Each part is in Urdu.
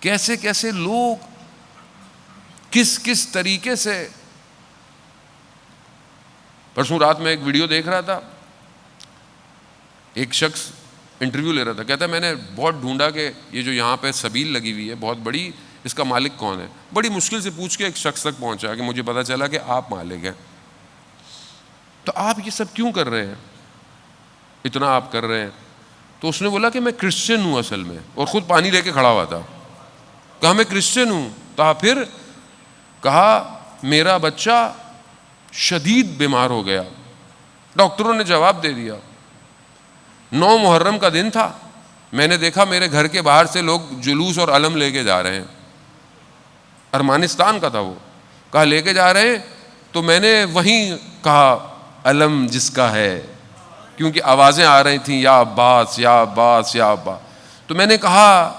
کیسے کیسے لوگ کس کس طریقے سے. پرسوں رات میں ایک ویڈیو دیکھ رہا تھا, ایک شخص انٹرویو لے رہا تھا, کہتا ہے میں نے بہت ڈھونڈا کہ یہ جو یہاں پہ سبیل لگی ہوئی ہے بہت بڑی, اس کا مالک کون ہے. بڑی مشکل سے پوچھ کے ایک شخص تک پہنچا کہ مجھے پتا چلا کہ آپ مالک ہیں. تو آپ یہ سب کیوں کر رہے ہیں, اتنا آپ کر رہے ہیں؟ تو اس نے بولا کہ میں کرسچن ہوں اصل میں, اور خود پانی لے کے کھڑا ہوا تھا. کہا میں کرسچن ہوں. کہا پھر؟ کہا میرا بچہ شدید بیمار ہو گیا. ڈاکٹروں نے جواب دے دیا. 9 محرم کا دن تھا, میں نے دیکھا میرے گھر کے باہر سے لوگ جلوس اور علم لے کے جا رہے ہیں. ارمانستان کا تھا وہ. کہا لے کے جا رہے ہیں, تو میں نے وہیں کہا علم جس کا ہے, کیونکہ آوازیں آ رہی تھیں یا عباس یا عباس یا عباس. تو میں نے کہا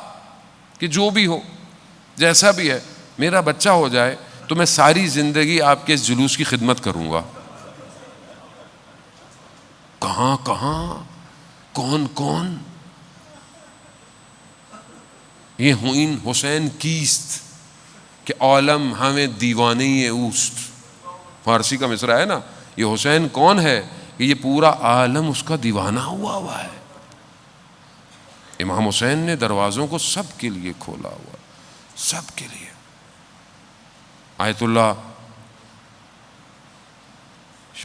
کہ جو بھی ہو, جیسا بھی ہے, میرا بچہ ہو جائے تو میں ساری زندگی آپ کے اس جلوس کی خدمت کروں گا. کہاں کہاں, کون کون. یہ ہوئین حسین کیست کہ عالم ہمیں دیوانی اوست. فارسی کا مصرع ہے نا, یہ حسین کون ہے کہ یہ پورا عالم اس کا دیوانہ ہوا ہے. امام حسین نے دروازوں کو سب کے لیے کھولا ہوا, سب کے لیے. آیت اللہ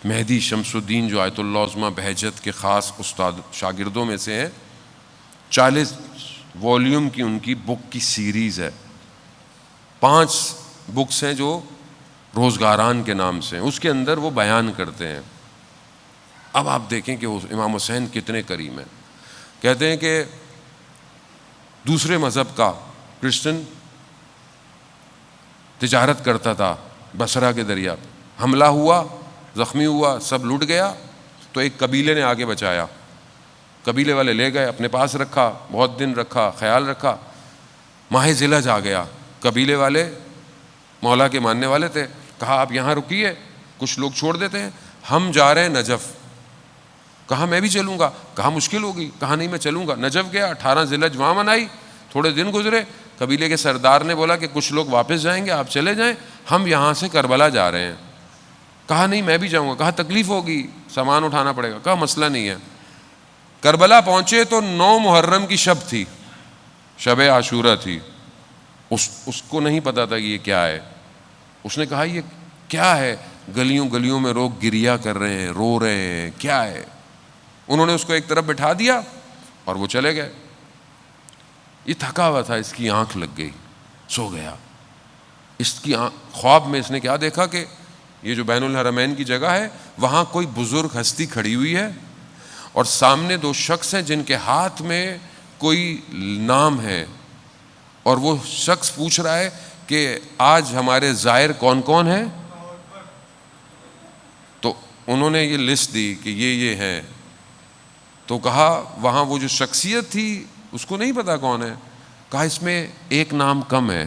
مہدی شمس الدین جو آیت اللہ عظمیٰ بہجت کے خاص استاد شاگردوں میں سے ہیں, 40 والیوم کی ان کی بک کی سیریز ہے. 5 بکس ہیں جو روزگاران کے نام سے ہیں, اس کے اندر وہ بیان کرتے ہیں. اب آپ دیکھیں کہ امام حسین کتنے کریم ہیں. کہتے ہیں کہ دوسرے مذہب کا کرسچن تجارت کرتا تھا بصرہ کے دریا پہ, حملہ ہوا, زخمی ہوا, سب لٹ گیا, تو ایک قبیلے نے آگے بچایا. قبیلے والے لے گئے, اپنے پاس رکھا, بہت دن رکھا, خیال رکھا. ماہ ذیلحج آ گیا, قبیلے والے مولا کے ماننے والے تھے, کہا آپ یہاں رکیے, کچھ لوگ چھوڑ دیتے ہیں, ہم جا رہے ہیں نجف. کہا میں بھی چلوں گا. کہا مشکل ہوگی. کہا نہیں میں چلوں گا. نجف گیا, 18 ذیلحج وہاں منائی. تھوڑے دن گزرے, قبیلے کے سردار نے بولا کہ کچھ لوگ واپس جائیں گے, آپ چلے جائیں, ہم یہاں سے کربلا جا رہے ہیں. کہا نہیں میں بھی جاؤں گا. کہا تکلیف ہوگی, سامان اٹھانا پڑے گا. کہا مسئلہ نہیں ہے. کربلا پہنچے تو 9 محرم کی شب تھی, شب عاشورہ تھی. اس کو نہیں پتا تھا کہ یہ کیا ہے. اس نے کہا یہ کیا ہے, گلیوں گلیوں میں لوگ گریا کر رہے ہیں, رو رہے ہیں, کیا ہے. انہوں نے اس کو ایک طرف بٹھا دیا اور وہ چلے گئے. یہ تھکا ہوا تھا, اس کی آنکھ لگ گئی, سو گیا. اس کی خواب میں اس نے کیا دیکھا کہ یہ جو بین الحرمین کی جگہ ہے وہاں کوئی بزرگ ہستی کھڑی ہوئی ہے, اور سامنے 2 شخص ہیں جن کے ہاتھ میں کوئی نام ہے, اور وہ شخص پوچھ رہا ہے کہ آج ہمارے زائر کون کون ہیں. تو انہوں نے یہ لسٹ دی کہ یہ ہیں. تو کہا وہاں وہ جو شخصیت تھی اس کو نہیں پتا کون ہے. کہا اس میں ایک نام کم ہے.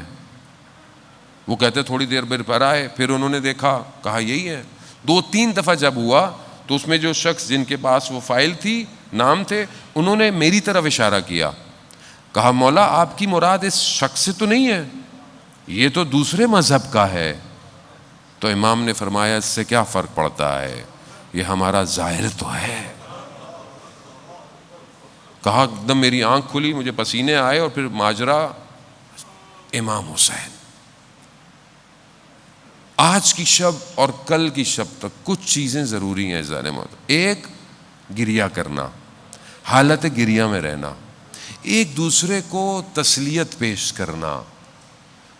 وہ کہتے تھوڑی دیر پر آئے, پھر انہوں نے دیکھا, کہا یہی ہے. 2-3 دفعہ جب ہوا تو اس میں جو شخص جن کے پاس وہ فائل تھی, نام تھے, انہوں نے میری طرف اشارہ کیا. کہا مولا آپ کی مراد اس شخص سے تو نہیں ہے, یہ تو دوسرے مذہب کا ہے. تو امام نے فرمایا اس سے کیا فرق پڑتا ہے, یہ ہمارا ظاہر تو ہے. کہا ایک دم میری آنکھ کھلی, مجھے پسینے آئے, اور پھر ماجرا امام حسین. آج کی شب اور کل کی شب تک کچھ چیزیں ضروری ہیں ذرا محترم. ایک, گریا کرنا, حالت گریا میں رہنا, ایک دوسرے کو تسلیت پیش کرنا.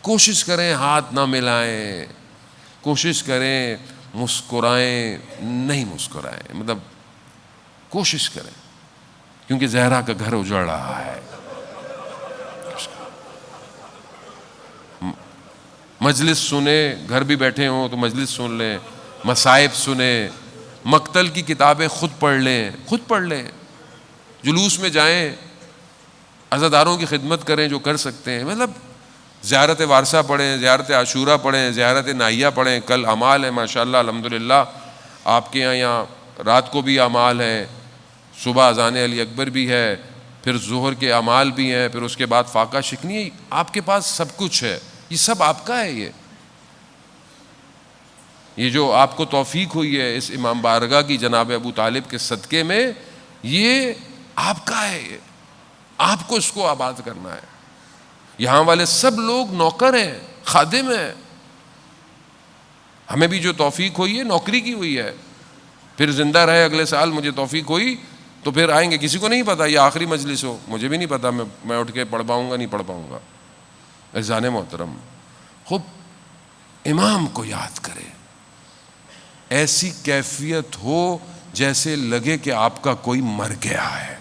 کوشش کریں ہاتھ نہ ملائیں, کوشش کریں مسکرائیں نہیں مسکرائیں, مطلب کوشش کریں, کیونکہ زہرا کا گھر اجڑ رہا ہے. مجلس سنیں, گھر بھی بیٹھے ہوں تو مجلس سن لیں, مصائب سنیں, مقتل کی کتابیں خود پڑھ لیں, جلوس میں جائیں, عزاداروں کی خدمت کریں جو کر سکتے ہیں. مطلب زیارت وارثہ پڑھیں, زیارت عاشورہ پڑھیں, زیارت نائیہ پڑھیں. کل اعمال ہے ماشاءاللہ الحمدللہ, آپ کے یہاں رات کو بھی اعمال ہیں, صبح اذان علی اکبر بھی ہے, پھر ظہر کے اعمال بھی ہیں، پھر اس کے بعد فاقہ شکنی ہے، آپ کے پاس سب کچھ ہے، یہ سب آپ کا ہے۔ یہ جو آپ کو توفیق ہوئی ہے اس امام بارگاہ کی جناب ابو طالب کے صدقے میں، یہ آپ کا ہے، یہ آپ کو اس کو آباد کرنا ہے۔ یہاں والے سب لوگ نوکر ہیں، خادم ہیں۔ ہمیں بھی جو توفیق ہوئی ہے نوکری کی ہوئی ہے، پھر زندہ رہے اگلے سال مجھے توفیق ہوئی تو پھر آئیں گے، کسی کو نہیں پتا یہ آخری مجلس ہو، مجھے بھی نہیں پتا میں اٹھ کے پڑھ پاؤں گا نہیں پڑھ پاؤں گا۔ عزیزان محترم، خوب امام کو یاد کرے، ایسی کیفیت ہو جیسے لگے کہ آپ کا کوئی مر گیا ہے۔